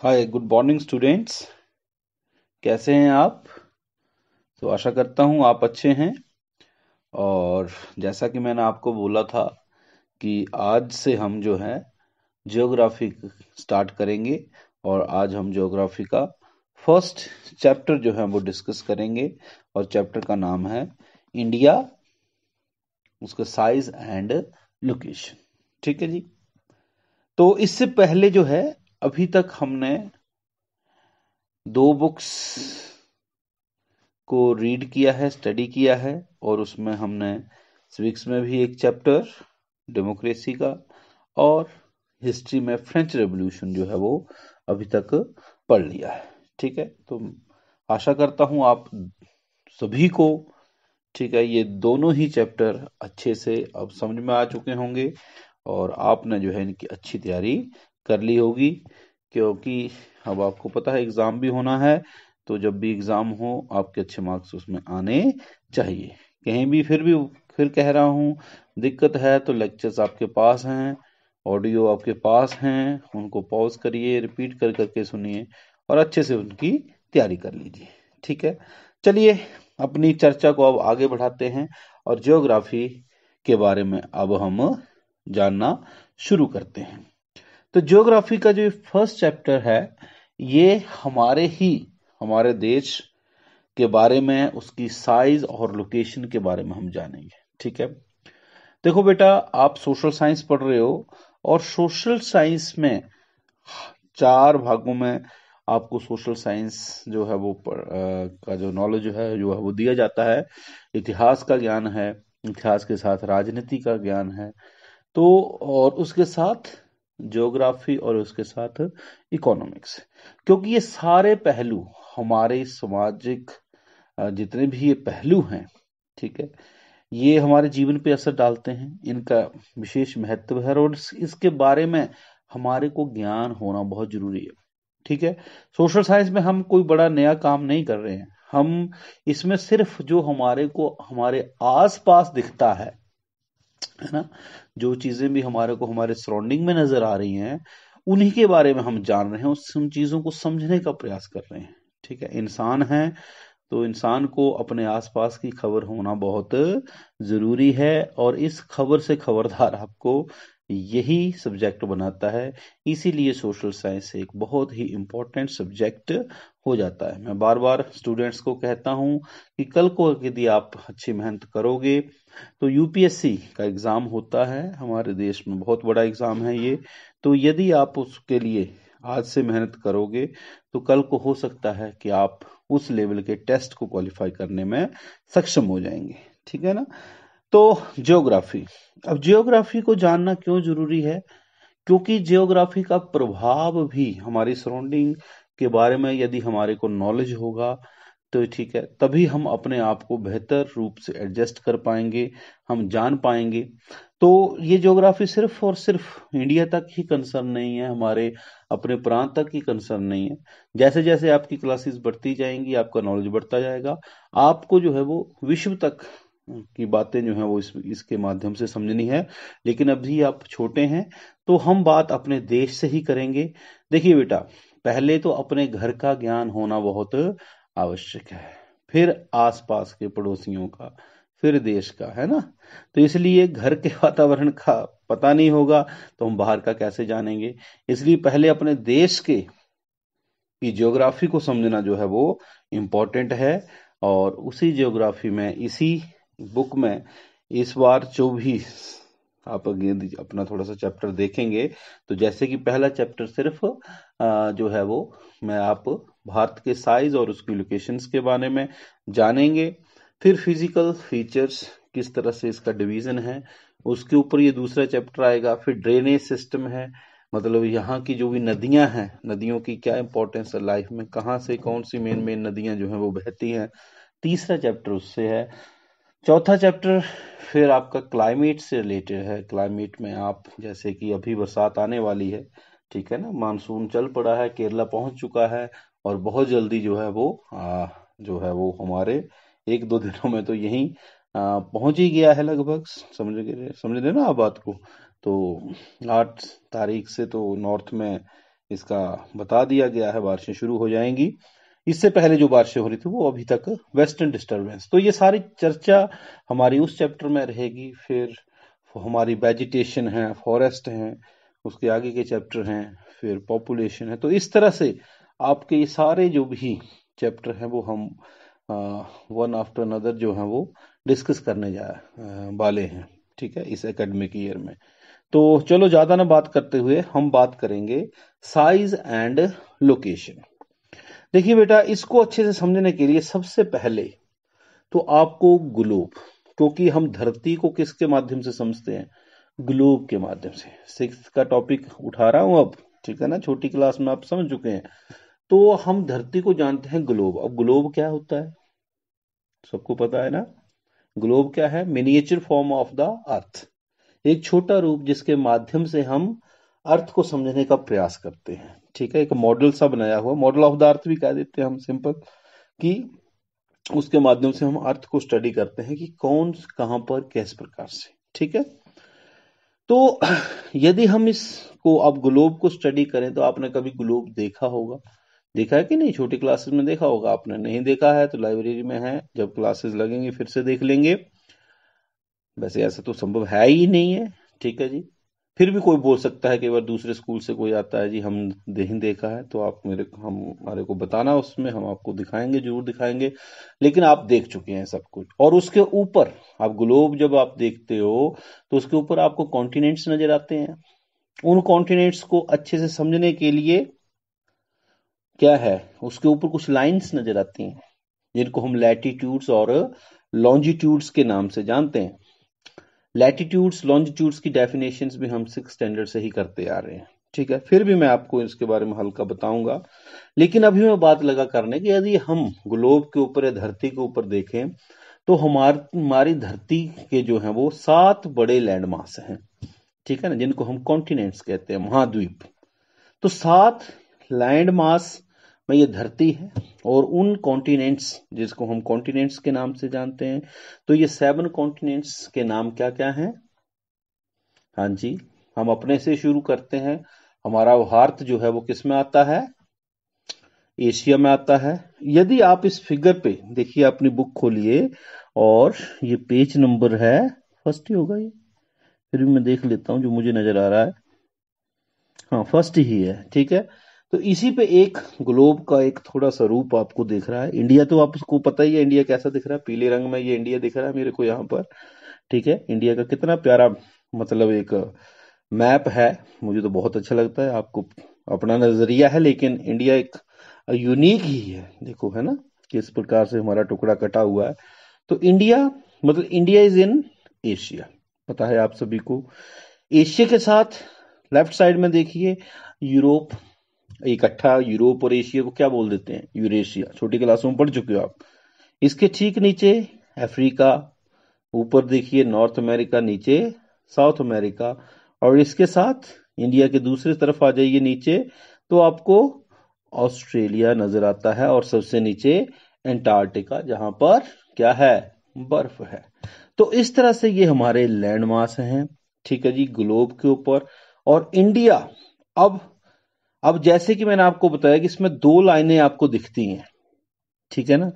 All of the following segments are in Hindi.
हाय, गुड मॉर्निंग स्टूडेंट्स। कैसे हैं आप? तो आशा करता हूँ आप अच्छे हैं। और जैसा कि मैंने आपको बोला था कि आज से हम जो है जियोग्राफी स्टार्ट करेंगे। और आज हम जियोग्राफी का फर्स्ट चैप्टर जो है वो डिस्कस करेंगे। और चैप्टर का नाम है इंडिया, उसका साइज एंड लोकेशन। ठीक है जी। तो इससे पहले जो है अभी तक हमने दो बुक्स को रीड किया है, स्टडी किया है। और उसमें हमने सिविक्स में भी एक चैप्टर डेमोक्रेसी का, और हिस्ट्री में फ्रेंच रेवोल्यूशन जो है वो अभी तक पढ़ लिया है। ठीक है। तो आशा करता हूं आप सभी को, ठीक है, ये दोनों ही चैप्टर अच्छे से अब समझ में आ चुके होंगे। और आपने जो है इनकी अच्छी तैयारी कर ली होगी, क्योंकि अब आपको पता है एग्जाम भी होना है। तो जब भी एग्जाम हो आपके अच्छे मार्क्स उसमें आने चाहिए। कहीं भी फिर कह रहा हूँ, दिक्कत है तो लेक्चर्स आपके पास हैं, ऑडियो आपके पास हैं, उनको पॉज करिए, रिपीट कर करके सुनिए और अच्छे से उनकी तैयारी कर लीजिए। ठीक है। चलिए अपनी चर्चा को अब आगे बढ़ाते हैं और ज्योग्राफी के बारे में अब हम जानना शुरू करते हैं। तो ज्योग्राफी का जो फर्स्ट चैप्टर है, ये हमारे देश के बारे में, उसकी साइज और लोकेशन के बारे में हम जानेंगे। ठीक है। देखो बेटा, आप सोशल साइंस पढ़ रहे हो और सोशल साइंस में चार भागों में आपको सोशल साइंस जो है वो का जो नॉलेज जो है वो दिया जाता है। इतिहास का ज्ञान है, इतिहास के साथ राजनीति का ज्ञान है, तो और उसके साथ ज्योग्राफी और उसके साथ इकोनॉमिक्स। क्योंकि ये सारे पहलू हमारे सामाजिक जितने भी ये पहलू हैं, ठीक है, ये हमारे जीवन पे असर डालते हैं। इनका विशेष महत्व है और इसके बारे में हमारे को ज्ञान होना बहुत जरूरी है। ठीक है। सोशल साइंस में हम कोई बड़ा नया काम नहीं कर रहे हैं। हम इसमें सिर्फ जो हमारे को हमारे आसपास दिखता है ना, जो चीजें भी हमारे को हमारे सराउंडिंग में नजर आ रही हैं, उन्हीं के बारे में हम जान रहे हैं, उन चीजों को समझने का प्रयास कर रहे हैं। ठीक है। इंसान है तो इंसान को अपने आसपास की खबर होना बहुत जरूरी है। और इस खबर से खबरदार आपको यही सब्जेक्ट बनाता है। इसीलिए सोशल साइंस एक बहुत ही इम्पोर्टेंट सब्जेक्ट हो जाता है। मैं बार बार स्टूडेंट्स को कहता हूं कि कल को यदि आप अच्छी मेहनत करोगे तो यूपीएससी का एग्जाम होता है हमारे देश में, बहुत बड़ा एग्जाम है ये। तो यदि आप उसके लिए आज से मेहनत करोगे तो कल को हो सकता है कि आप उस लेवल के टेस्ट को क्वालिफाई करने में सक्षम हो जाएंगे। ठीक है ना। तो ज्योग्राफी, अब ज्योग्राफी को जानना क्यों जरूरी है? क्योंकि ज्योग्राफी का प्रभाव भी हमारी सराउंडिंग के बारे में यदि हमारे को नॉलेज होगा तो ठीक है, तभी हम अपने आप को बेहतर रूप से एडजस्ट कर पाएंगे, हम जान पाएंगे। तो ये ज्योग्राफी सिर्फ और सिर्फ इंडिया तक ही कंसर्न नहीं है, हमारे अपने प्रांत तक ही कंसर्न नहीं है। जैसे जैसे आपकी क्लासेस बढ़ती जाएंगी आपका नॉलेज बढ़ता जाएगा, आपको जो है वो विश्व तक की बातें जो है वो इसके माध्यम से समझनी है। लेकिन अभी आप छोटे हैं तो हम बात अपने देश से ही करेंगे। देखिए बेटा, पहले तो अपने घर का ज्ञान होना बहुत आवश्यक है, फिर आसपास के पड़ोसियों का, फिर देश का, है ना। तो इसलिए घर के वातावरण का पता नहीं होगा तो हम बाहर का कैसे जानेंगे। इसलिए पहले अपने देश के की ज्योग्राफी को समझना जो है वो इम्पोर्टेंट है। और उसी ज्योग्राफी में, इसी बुक में इस बार जो भी आप अपना थोड़ा सा चैप्टर देखेंगे, तो जैसे कि पहला चैप्टर सिर्फ जो है वो मैं आप भारत के साइज और उसकी लोकेशंस के बारे में जानेंगे। फिर फिजिकल फीचर्स, किस तरह से इसका डिवीजन है, उसके ऊपर ये दूसरा चैप्टर आएगा। फिर ड्रेनेज सिस्टम है, मतलब यहाँ की जो भी नदियां हैं, नदियों की क्या इंपॉर्टेंस है लाइफ में, कहाँ से कौन सी मेन मेन नदियां जो हैं वो बहती हैं, तीसरा चैप्टर उससे है। चौथा चैप्टर फिर आपका क्लाइमेट से रिलेटेड है। क्लाइमेट में आप जैसे कि अभी बरसात आने वाली है, ठीक है ना, मानसून चल पड़ा है, केरला पहुंच चुका है और बहुत जल्दी जो है वो हमारे एक दो दिनों में तो यहीं पहुंच ही गया है लगभग। समझ रहे ना आप बात को। तो 8 तारीख से तो नॉर्थ में इसका बता दिया गया है, बारिशें शुरू हो जाएंगी। इससे पहले जो बारिशें हो रही थी वो अभी तक वेस्टर्न डिस्टर्बेंस। तो ये सारी चर्चा हमारी उस चैप्टर में रहेगी। फिर हमारी वेजिटेशन है, फॉरेस्ट है, उसके आगे के चैप्टर हैं, फिर पॉपुलेशन है। तो इस तरह से आपके ये सारे जो भी चैप्टर हैं वो हम वन आफ्टर अनदर जो है वो डिस्कस करने वाले हैं, ठीक है, इस एकेडमिक ईयर में। तो चलो ज्यादा ना बात करते हुए हम बात करेंगे साइज एंड लोकेशन। देखिए बेटा, इसको अच्छे से समझने के लिए सबसे पहले तो आपको ग्लोब, क्योंकि हम धरती को किसके माध्यम से समझते हैं, ग्लोब के माध्यम से। सिक्स्थ का टॉपिक उठा रहा हूं अब, ठीक है ना, छोटी क्लास में आप समझ चुके हैं। तो हम धरती को जानते हैं ग्लोब। अब ग्लोब क्या होता है, सबको पता है ना। ग्लोब क्या है, miniature form of the earth, एक छोटा रूप जिसके माध्यम से हम अर्थ को समझने का प्रयास करते हैं, ठीक है। एक मॉडल सा बनाया हुआ, मॉडल ऑफ द अर्थ भी कह देते हैं हम सिंपल, कि उसके माध्यम से हम अर्थ को स्टडी करते हैं कि कौन कहां पर किस प्रकार से, ठीक है। तो यदि हम इसको अब ग्लोब को स्टडी करें, तो आपने कभी ग्लोब देखा होगा, देखा है कि नहीं, छोटी क्लासेस में देखा होगा। आपने नहीं देखा है तो लाइब्रेरी में है, जब क्लासेस लगेंगे फिर से देख लेंगे। वैसे ऐसा तो संभव है ही नहीं है, ठीक है जी। फिर भी कोई बोल सकता है, कई बार दूसरे स्कूल से कोई आता है, जी हम नहीं देखा है, तो आप हमारे को बताना, उसमें हम आपको दिखाएंगे, जरूर दिखाएंगे। लेकिन आप देख चुके हैं सब कुछ। और उसके ऊपर आप ग्लोब जब आप देखते हो तो उसके ऊपर आपको कॉन्टिनेंट्स नजर आते हैं। उन कॉन्टिनेंट्स को अच्छे से समझने के लिए क्या है, उसके ऊपर कुछ लाइंस नजर आती हैं, जिनको हम लैटिट्यूड्स और लॉन्जिट्यूड्स के नाम से जानते हैं। लैटिट्यूड्स लॉन्जिट्यूड्स की डेफिनेशंस भी हम 6th स्टैंडर्ड से ही करते आ रहे हैं, ठीक है। फिर भी मैं आपको इसके बारे में हल्का बताऊंगा। लेकिन अभी मैं बात लगा करने की, यदि हम ग्लोब के ऊपर या धरती के ऊपर देखें तो हमारी धरती के जो है वो 7 बड़े लैंडमास हैं, ठीक है ना, जिनको हम कॉन्टिनेंट्स कहते हैं, महाद्वीप। तो 7 लैंड मास में ये धरती है, और उन कॉन्टिनेंट्स जिसको हम कॉन्टिनेंट्स के नाम से जानते हैं, तो ये 7 कॉन्टिनेंट्स के नाम क्या क्या हैं। हाँ जी, हम अपने से शुरू करते हैं। हमारा भारत जो है वो किस में आता है, एशिया में आता है। यदि आप इस फिगर पे देखिए, अपनी बुक खोलिए, और ये पेज नंबर है, फर्स्ट ही होगा ये, फिर भी मैं देख लेता हूं जो मुझे नजर आ रहा है। हाँ, फर्स्ट ही है, ठीक है। तो इसी पे एक ग्लोब का एक थोड़ा सा रूप आपको दिख रहा है। इंडिया तो आपको पता ही है, इंडिया कैसा दिख रहा है, पीले रंग में ये इंडिया दिख रहा है मेरे को यहाँ पर, ठीक है। इंडिया का कितना प्यारा मतलब एक मैप है, मुझे तो बहुत अच्छा लगता है। आपको अपना नजरिया है, लेकिन इंडिया एक यूनिक ही है, देखो है ना, किस प्रकार से हमारा टुकड़ा कटा हुआ है। तो इंडिया मतलब इंडिया इज इन एशिया, पता है आप सभी को। एशिया के साथ लेफ्ट साइड में देखिए यूरोप, इकट्ठा यूरोप और एशिया को क्या बोल देते हैं, यूरेशिया, छोटी क्लासों में पढ़ चुके हो आप। इसके ठीक नीचे अफ्रीका, ऊपर देखिए नॉर्थ अमेरिका, नीचे साउथ अमेरिका। और इसके साथ इंडिया के दूसरी तरफ आ जाइए नीचे, तो आपको ऑस्ट्रेलिया नजर आता है, और सबसे नीचे एंटार्क्टिका, जहां पर क्या है, बर्फ है। तो इस तरह से ये हमारे लैंड मास हैं, ठीक है जी, ग्लोब के ऊपर। और इंडिया, अब जैसे कि मैंने आपको बताया कि इसमें 2 लाइनें आपको दिखती हैं, ठीक है ना।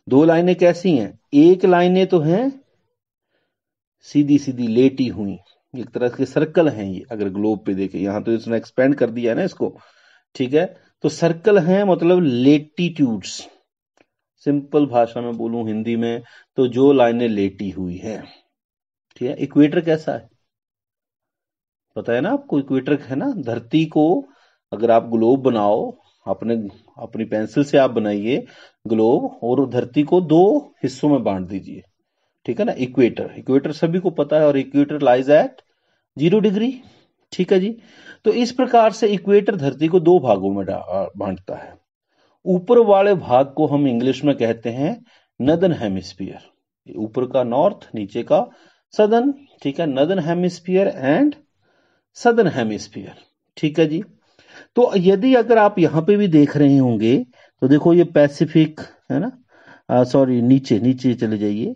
2 लाइनें कैसी हैं, एक लाइनें तो हैं सीधी सीधी लेटी हुई, एक तरह के सर्कल हैं ये, अगर ग्लोब पे देखें, यहां तो इसने एक्सपेंड कर दिया है ना इसको, ठीक है। तो सर्कल हैं, मतलब लेटीट्यूड्स, सिंपल भाषा में बोलूं हिंदी में, तो जो लाइनें लेटी हुई हैं, ठीक है। इक्वेटर कैसा है, पता है ना आपको, इक्वेटर है ना, धरती को अगर आप ग्लोब बनाओ, अपने अपनी पेंसिल से आप बनाइए ग्लोब, और धरती को 2 हिस्सों में बांट दीजिए, ठीक है ना। इक्वेटर, इक्वेटर सभी को पता है, और इक्वेटर लाइज एट 0 डिग्री, ठीक है जी। तो इस प्रकार से इक्वेटर धरती को 2 भागों में बांटता है। ऊपर वाले भाग को हम इंग्लिश में कहते हैं नदर्न हेमिस्फीयर, ऊपर का नॉर्थ, नीचे का सदर्न, ठीक है, northern hemisphere and southern hemisphere, ठीक है जी। तो यदि अगर आप यहां पे भी देख रहे होंगे, तो देखो ये पैसिफिक है ना, सॉरी नीचे नीचे चले जाइए,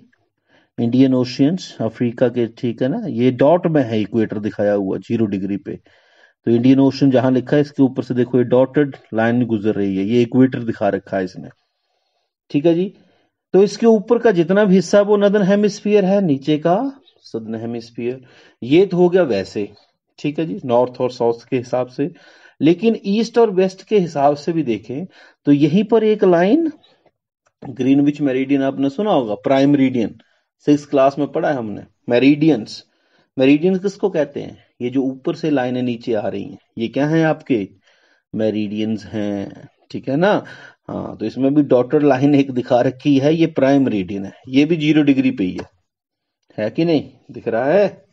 इंडियन ओशियंस, अफ्रीका के, ठीक है ना, ये डॉट में है इक्वेटर दिखाया हुआ 0 डिग्री पे। तो इंडियन ओशन जहां लिखा है इसके ऊपर से देखो ये डॉटेड लाइन गुजर रही है, ये इक्वेटर दिखा रखा है इसने। ठीक है जी। तो इसके ऊपर का जितना भी हिस्सा वो नदर्न हेमिस्फीयर है, नीचे का सदर्न हेमिस्फीयर। ये तो हो गया वैसे, ठीक है जी, नॉर्थ और साउथ के हिसाब से। लेकिन ईस्ट और वेस्ट के हिसाब से भी देखें तो यहीं पर एक लाइन ग्रीनविच मेरिडियन आपने सुना होगा, प्राइम मेरिडियन, 6th क्लास में पढ़ा है हमने। मेरिडियंस, मेरिडियन किसको कहते हैं? ये जो ऊपर से लाइनें नीचे आ रही हैं ये क्या है आपके? मेरिडियंस हैं, ठीक है ना। हाँ, तो इसमें भी डॉटेड लाइन एक दिखा रखी है, ये प्राइम मेरिडियन है, ये भी 0 डिग्री पे ही है कि नहीं? दिख रहा है,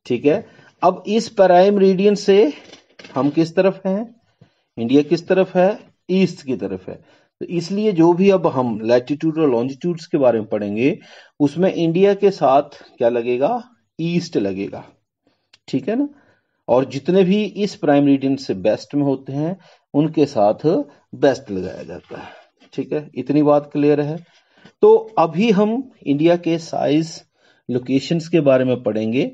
ठीक है। अब इस प्राइम मेरिडियन से हम किस तरफ हैं? इंडिया किस तरफ है? ईस्ट की तरफ है। तो इसलिए जो भी अब हम लैटिट्यूड और लॉन्जिट्यूड्स के बारे में पढ़ेंगे उसमें इंडिया के साथ क्या लगेगा? ईस्ट लगेगा, ठीक है ना। और जितने भी इस प्राइम मेरिडियन से वेस्ट में होते हैं उनके साथ वेस्ट लगाया जाता है, ठीक है। इतनी बात क्लियर है। तो अभी हम इंडिया के साइज लोकेशंस के बारे में पढ़ेंगे।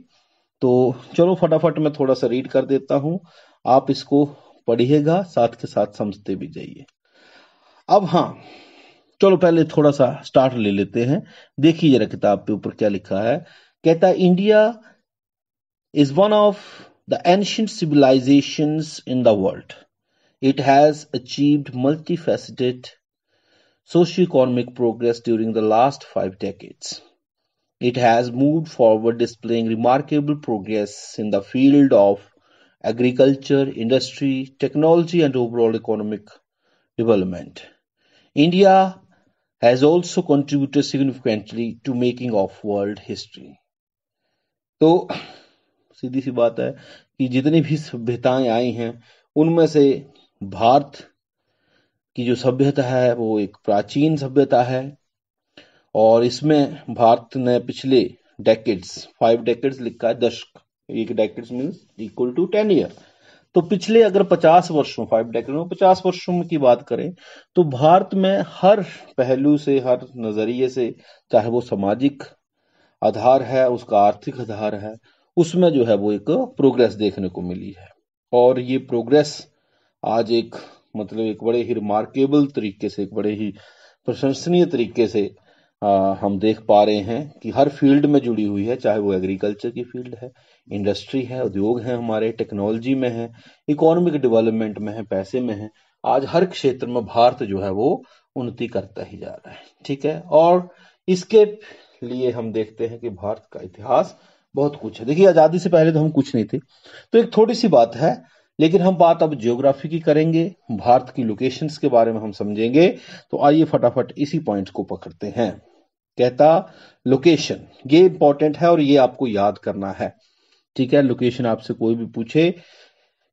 तो चलो फटाफट मैं थोड़ा सा रीड कर देता हूं, आप इसको पढ़िएगा, साथ के साथ समझते भी जाइए। अब हाँ, चलो पहले थोड़ा सा स्टार्ट ले लेते हैं। देखिए जरा किताब पे ऊपर क्या लिखा है। कहता है India is one of the ancient civilisations in the world. It has achieved multifaceted socio-economic progress during the last 5 decades. It has moved forward, displaying remarkable progress in the field of agriculture, industry, technology, and overall economic development. India has also contributed significantly to making of world history. तो सीधी सी बात है कि जितनी भी सभ्यताएं आई हैं उनमें से भारत की जो सभ्यता है वो एक प्राचीन सभ्यता है। और इसमें भारत ने पिछले डेकेड्स, 5 डेकेड्स लिखा है, दशक, एक decades means equal to 10 year. तो पिछले अगर 50 वर्षों, 5 डेकेड में 50 वर्षों की बात करें तो भारत में हर पहलू से, हर नजरिए से, चाहे वो सामाजिक आधार है, उसका आर्थिक आधार है, उसमें जो है वो एक प्रोग्रेस देखने को मिली है। और ये प्रोग्रेस आज एक एक बड़े ही रिमार्केबल तरीके से, एक बड़े ही प्रशंसनीय तरीके से हम देख पा रहे हैं कि हर फील्ड में जुड़ी हुई है, चाहे वो एग्रीकल्चर की फील्ड है, इंडस्ट्री है, उद्योग है, हमारे टेक्नोलॉजी में है, इकोनॉमिक डेवलपमेंट में है, पैसे में है। आज हर क्षेत्र में भारत जो है वो उन्नति करता ही जा रहा है, ठीक है। और इसके लिए हम देखते हैं कि भारत का इतिहास बहुत कुछ है। देखिए आजादी से पहले तो हम कुछ नहीं थे, तो एक थोड़ी सी बात है, लेकिन हम बात अब ज्योग्राफी की करेंगे, भारत की लोकेशंस के बारे में हम समझेंगे। तो आइए फटाफट इसी पॉइंट को पकड़ते हैं। कहता लोकेशन, ये इंपॉर्टेंट है और ये आपको याद करना है, ठीक है। लोकेशन आपसे कोई भी पूछे,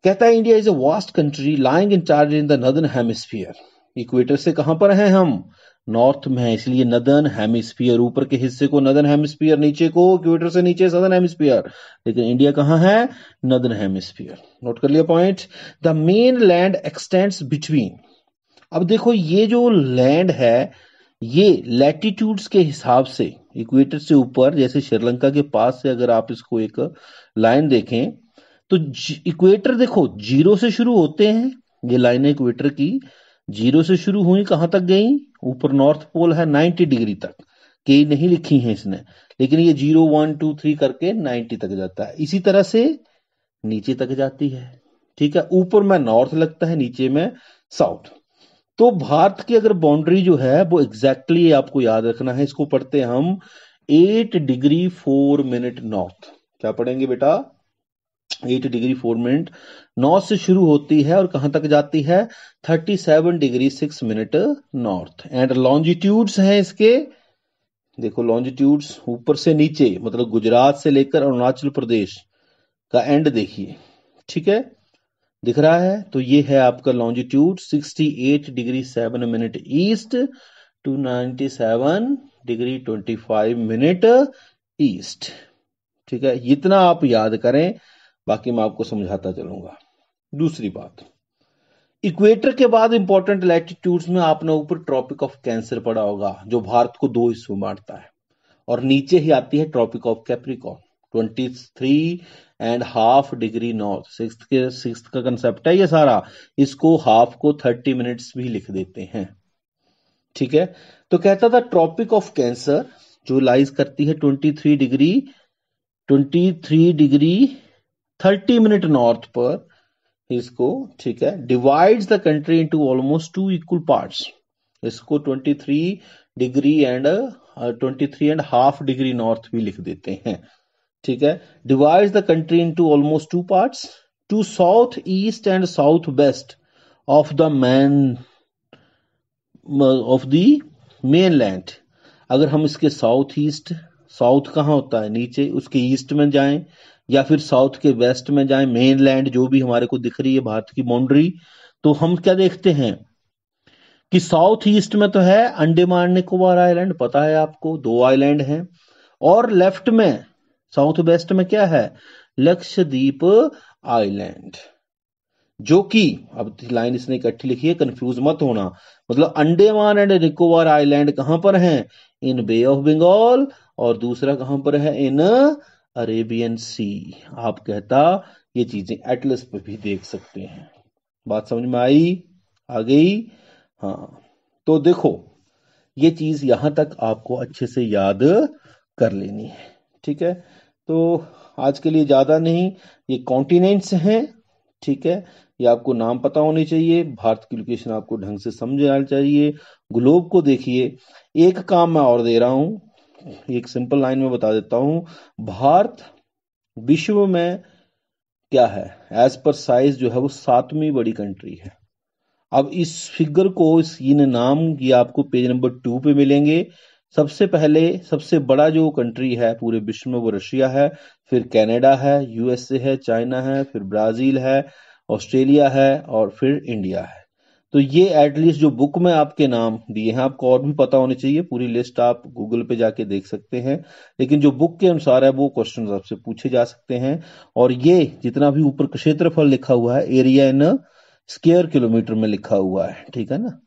कहता है India is a vast country lying entirely in the northern hemisphere. Equator से कहां पर हैं हम? नॉर्थ में है, इसलिए नदर्न हेमिस्फीयर, ऊपर के हिस्से को नदर्न हेमिस्फीयर, नीचे को इक्वेटर से नीचे सदर्न हेमिस्फीयर। लेकिन इंडिया कहां है? Northern hemisphere. नोट कर लिया point. The main land x tends between, अब देखो ये जो लैंड है ये लैटिट्यूड्स के हिसाब से इक्वेटर से ऊपर, जैसे श्रीलंका के पास से अगर आप इसको एक लाइन देखें तो इक्वेटर देखो 0 से शुरू होते हैं, ये लाइन है इक्वेटर की, 0 से शुरू हुई, कहां तक गई? ऊपर नॉर्थ पोल है 90 डिग्री तक, कई नहीं लिखी है इसने, लेकिन ये 0 1 2 3 करके 90 तक जाता है। इसी तरह से नीचे तक जाती है, ठीक है। ऊपर में नॉर्थ लगता है, नीचे में साउथ। तो भारत की अगर बाउंड्री जो है वो एग्जैक्टली आपको याद रखना है, इसको पढ़ते हैं हम 8 डिग्री 4 मिनट नॉर्थ। क्या पढ़ेंगे बेटा? 8 डिग्री 4 मिनट नॉर्थ से शुरू होती है और कहां तक जाती है? 37 degree 6 minute north. And longitudes हैं इसके, देखो लॉन्जिट्यूड्स ऊपर से नीचे, मतलब गुजरात से लेकर अरुणाचल प्रदेश का एंड देखिए, ठीक है, दिख रहा है। तो ये है आपका longitude 68 degree 7 minute east to 97 degree 25 minute east, ठीक है। इतना आप याद करें, बाकी मैं आपको समझाता चलूंगा। दूसरी बात, इक्वेटर के बाद इंपॉर्टेंट लैटिट्यूड्स में आपने ऊपर ट्रॉपिक ऑफ कैंसर पढ़ा होगा, जो भारत को 2 हिस्सों में बांटता है, और नीचे ही आती है tropic of Capricorn. 23.5 degree north. Sixth का कंसेप्ट है ये सारा। इसको हाफ को 30 मिनट्स भी लिख देते हैं, ठीक है। तो कहता था ट्रॉपिक ऑफ कैंसर जो लाइज करती है 23 डिग्री 30 मिनट नॉर्थ पर इसको, ठीक है, divides the country into almost 2 equal parts. इसको 23.5 डिग्री नॉर्थ भी लिख देते हैं, ठीक है। Divides the country into almost 2 parts, to south east and south west of the mainland. अगर हम इसके साउथ ईस्ट, साउथ कहाँ होता है नीचे, उसके ईस्ट में जाएं या फिर साउथ के वेस्ट में जाएं, मेनलैंड जो भी हमारे को दिख रही है भारत की बाउंड्री, तो हम क्या देखते हैं कि साउथ ईस्ट में तो है अंडमान निकोबार आइलैंड, पता है आपको 2 आइलैंड हैं, और लेफ्ट में साउथ वेस्ट में क्या है, लक्षद्वीप आइलैंड, जो कि अब लाइन इसने इकट्ठी लिखी है, कंफ्यूज मत होना, मतलब अंडमान एंड निकोबार आइलैंड कहां पर हैं, इन बे ऑफ बंगाल, और दूसरा कहां पर है, इन अरेबियन सी। आप कहता ये चीजें एटलस पे भी देख सकते हैं। बात समझ में आई, आ गई? हाँ, तो देखो ये चीज यहां तक आपको अच्छे से याद कर लेनी है, ठीक है। तो आज के लिए ज्यादा नहीं, ये कॉन्टिनेंट्स हैं, ठीक है, ये आपको नाम पता होने चाहिए, भारत की लोकेशन आपको ढंग से समझ आना चाहिए। ग्लोब को देखिए, एक काम मैं और दे रहा हूं, एक सिंपल लाइन में बता देता हूं, भारत विश्व में क्या है, एज पर साइज जो है वो 7वीं बड़ी कंट्री है। अब इस फिगर को, इस इन नाम ये आपको पेज नंबर 2 पे मिलेंगे। सबसे पहले सबसे बड़ा जो कंट्री है पूरे विश्व में वो रशिया है, फिर कनाडा है, यूएसए है, चाइना है, फिर ब्राजील है, ऑस्ट्रेलिया है, और फिर इंडिया है। तो ये एटलीस्ट जो बुक में आपके नाम दिए हैं, आपको और भी पता होने चाहिए, पूरी लिस्ट आप गूगल पे जाके देख सकते हैं, लेकिन जो बुक के अनुसार है वो क्वेश्चन आपसे पूछे जा सकते हैं। और ये जितना भी ऊपर क्षेत्रफल लिखा हुआ है, एरिया इन स्क्वायर किलोमीटर में लिखा हुआ है, ठीक है ना,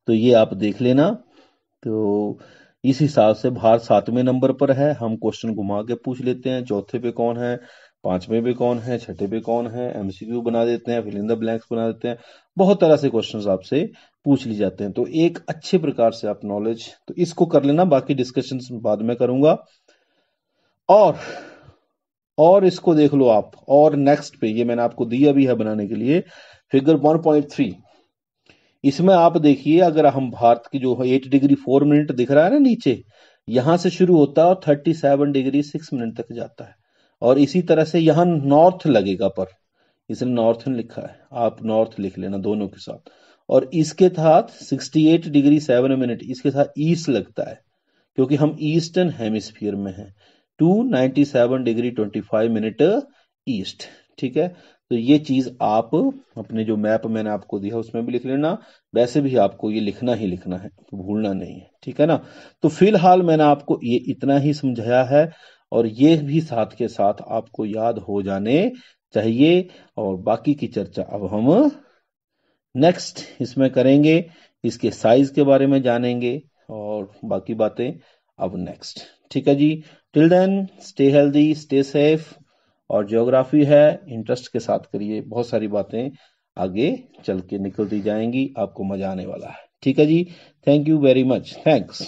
तो ये आप देख लेना। तो इस हिसाब से भारत 7वें नंबर पर है। हम क्वेश्चन घुमा के पूछ लेते हैं, चौथे पे कौन है, 5वें पे कौन है, छठे पे कौन है, एमसीक्यू बना देते हैं, फिल इन द ब्लैंक्स बना देते हैं, बहुत तरह से क्वेश्चंस आपसे पूछ ली जाते हैं। तो एक अच्छे प्रकार से आप नॉलेज तो इसको कर लेना, बाकी डिस्कशन बाद में करूंगा। और इसको देख लो आप, और नेक्स्ट पे ये मैंने आपको दिया भी है बनाने के लिए, फिगर 1.3। इसमें आप देखिए, अगर हम भारत की जो 8 डिग्री 4 मिनट दिख रहा है ना नीचे, यहां से शुरू होता है और 37 डिग्री 6 मिनट तक जाता है, और इसी तरह से यहां नॉर्थ लगेगा, पर इसने नॉर्थन लिखा है, आप नॉर्थ लिख लेना दोनों के साथ, और इसके साथ 68 डिग्री 7 मिनट इसके साथ ईस्ट लगता है, क्योंकि हम ईस्टर्न हेमिस्फीयर में हैं, 297 डिग्री 25 मिनट ईस्ट, ठीक है। तो ये चीज आप अपने जो मैप मैंने आपको दिया उसमें भी लिख लेना, वैसे भी आपको ये लिखना ही लिखना है, भूलना नहीं है, ठीक है ना। तो फिलहाल मैंने आपको ये इतना ही समझाया है, और ये भी साथ के साथ आपको याद हो जाने चाहिए, और बाकी की चर्चा अब हम नेक्स्ट इसमें करेंगे, इसके साइज के बारे में जानेंगे, और बाकी बातें अब नेक्स्ट, ठीक है जी। Till then stay healthy, stay safe, और ज्योग्राफी है इंटरेस्ट के साथ करिए, बहुत सारी बातें आगे चल के निकलती जाएंगी, आपको मजा आने वाला है, ठीक है जी। Thank you very much, thanks.